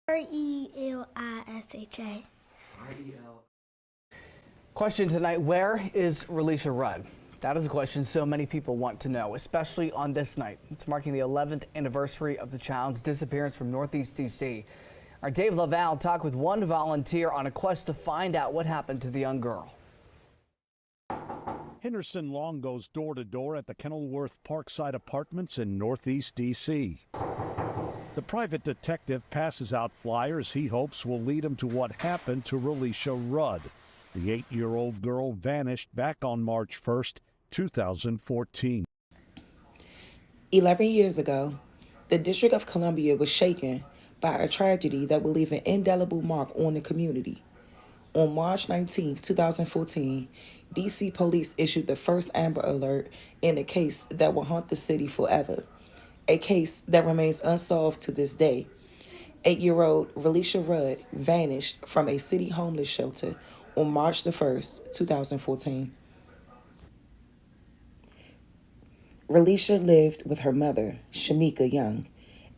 Relisha. Question tonight, where is Relisha Rudd? That is a question so many people want to know, especially on this night. It's marking the 11th anniversary of the child's disappearance from Northeast D.C. Our Dave Laval talked with one volunteer on a quest to find out what happened to the young girl. Henderson Long goes door to door at the Kenilworth Parkside Apartments in Northeast D.C. The private detective passes out flyers he hopes will lead him to what happened to Relisha Rudd. The 8-year-old girl vanished back on March 1st, 2014. 11 years ago, the District of Columbia was shaken by a tragedy that will leave an indelible mark on the community. On March 19, 2014, D.C. police issued the first Amber Alert in a case that will haunt the city forever, a case that remains unsolved to this day. 8-year-old Relisha Rudd vanished from a city homeless shelter on March the 1st, 2014. Relisha lived with her mother, Shamika Young,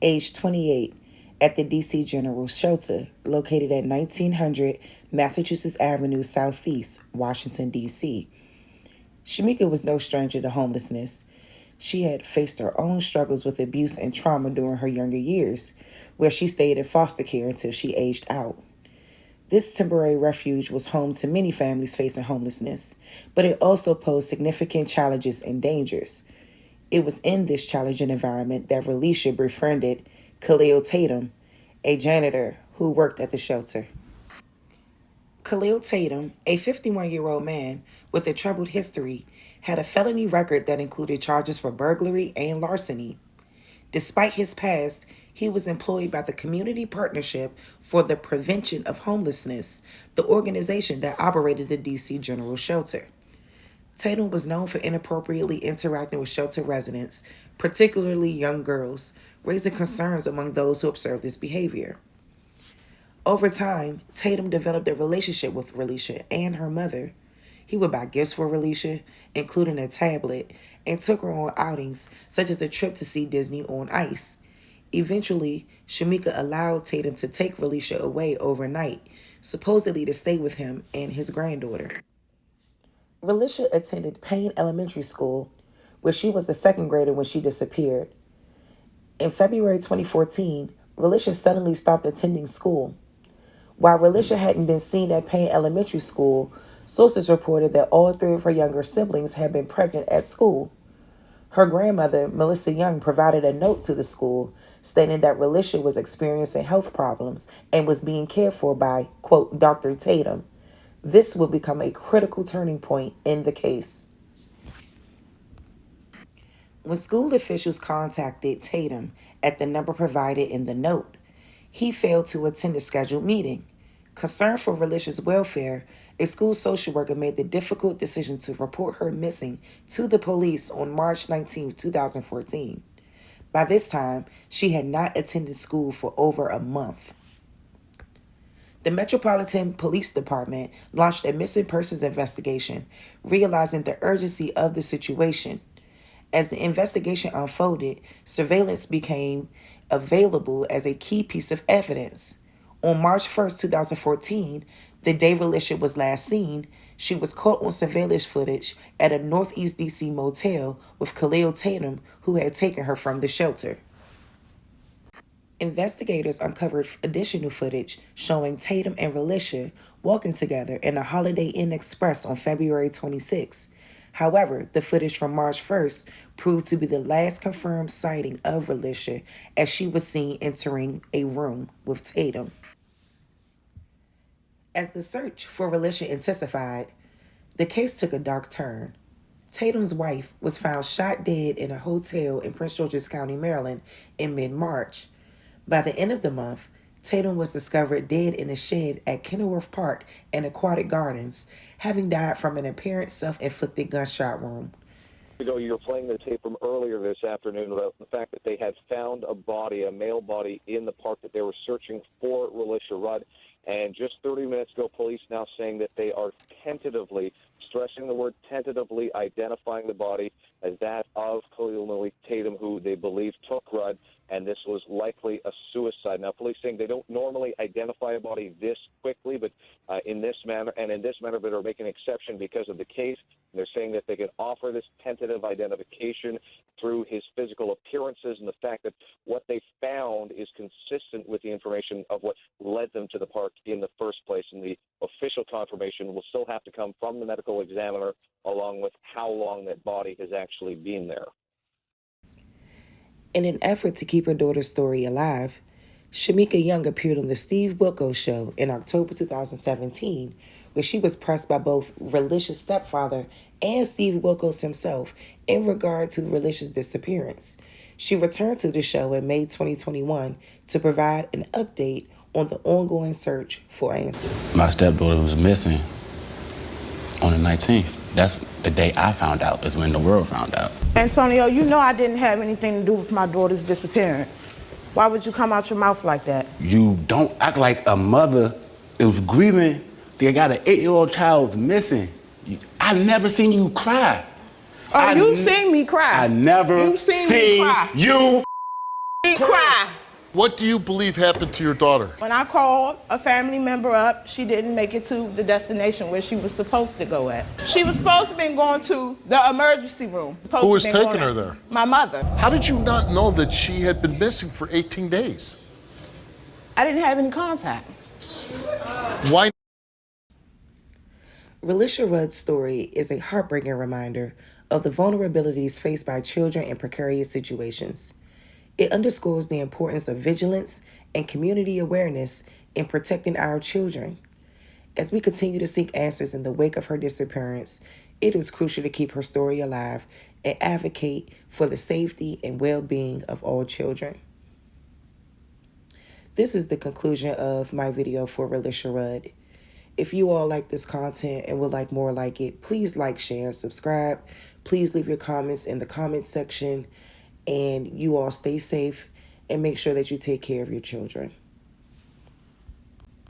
age 28, at the D.C. General Shelter, located at 1900 Massachusetts Avenue Southeast, Washington, D.C. Shamika was no stranger to homelessness. She had faced her own struggles with abuse and trauma during her younger years, where she stayed in foster care until she aged out. This temporary refuge was home to many families facing homelessness, but it also posed significant challenges and dangers. It was in this challenging environment that Relisha befriended Khalil Tatum, a janitor who worked at the shelter. Khalil Tatum, a 51-year-old man with a troubled history, had a felony record that included charges for burglary and larceny. Despite his past, he was employed by the Community Partnership for the Prevention of Homelessness, the organization that operated the D.C. General Shelter. Tatum was known for inappropriately interacting with shelter residents, particularly young girls, raising concerns among those who observed this behavior. Over time, Tatum developed a relationship with Relisha and her mother. He would buy gifts for Relisha, including a tablet, and took her on outings, such as a trip to see Disney on Ice. Eventually, Shamika allowed Tatum to take Relisha away overnight, supposedly to stay with him and his granddaughter. Relisha attended Payne Elementary School, where she was a second grader when she disappeared. In February 2014, Relisha suddenly stopped attending school. While Relisha hadn't been seen at Payne Elementary School, sources reported that all three of her younger siblings had been present at school. Her grandmother, Melissa Young, provided a note to the school stating that Relisha was experiencing health problems and was being cared for by, quote, Dr. Tatum. This would become a critical turning point in the case. When school officials contacted Tatum at the number provided in the note, he failed to attend the scheduled meeting. Concerned for Relisha's welfare, a school social worker made the difficult decision to report her missing to the police on March 19, 2014. By this time, she had not attended school for over a month. The Metropolitan Police Department launched a missing persons investigation, realizing the urgency of the situation. As the investigation unfolded, surveillance became available as a key piece of evidence. On March 1st, 2014, the day Relisha was last seen, she was caught on surveillance footage at a Northeast D.C. motel with Khalil Tatum, who had taken her from the shelter. Investigators uncovered additional footage showing Tatum and Relisha walking together in a Holiday Inn Express on February 26. However, the footage from March 1st proved to be the last confirmed sighting of Relisha, as she was seen entering a room with Tatum. As the search for Relisha intensified, the case took a dark turn. Tatum's wife was found shot dead in a hotel in Prince George's County, Maryland in mid-March. By the end of the month, Tatum was discovered dead in a shed at Kenilworth Park and Aquatic Gardens, having died from an apparent self-inflicted gunshot wound. You were playing the tape from earlier this afternoon about the fact that they had found a body, a male body, in the park, that they were searching for Relisha Rudd. And just 30 minutes ago, police now saying that they are tentatively, stressing the word tentatively, identifying the body as that of Khalil Malik Tatum, who they believe took Rudd and this was likely a suicide. Now, police saying they don't normally identify a body this quickly, but in this manner, but are making an exception because of the case. They're saying that they can offer this tentative identification through his physical appearances and the fact that what they found is consistent with the information of what led them to the park in the first place. And the official confirmation will still have to come from the medical examiner, along with how long that body has actually been there. In an effort to keep her daughter's story alive, Shamika Young appeared on the Steve Wilkos Show in October 2017, where she was pressed by both Relisha's stepfather and Steve Wilkos himself in regard to Relisha's disappearance. She returned to the show in May 2021 to provide an update on the ongoing search for answers. My stepdaughter was missing on the 19th. That's the day I found out, is when the world found out. Antonio, you know I didn't have anything to do with my daughter's disappearance. Why would you come out your mouth like that? You don't act like a mother is grieving. They got an 8-year-old child missing. I never seen you cry. Oh, you seen me cry. I never you seen me cry. You cry. What do you believe happened to your daughter? When I called a family member up, she didn't make it to the destination where she was supposed to go at. She was supposed to be going to the emergency room. Who was taking her there? My mother. How did you not know that she had been missing for 18 days? I didn't have any contact. Why? Relisha Rudd's story is a heartbreaking reminder of the vulnerabilities faced by children in precarious situations. It underscores the importance of vigilance and community awareness in protecting our children. As we continue to seek answers in the wake of her disappearance, it is crucial to keep her story alive and advocate for the safety and well-being of all children. This is the conclusion of my video for Relisha Rudd. If you all like this content and would like more like it, please like, share, and subscribe. Please leave your comments in the comment section. And you all stay safe and make sure that you take care of your children.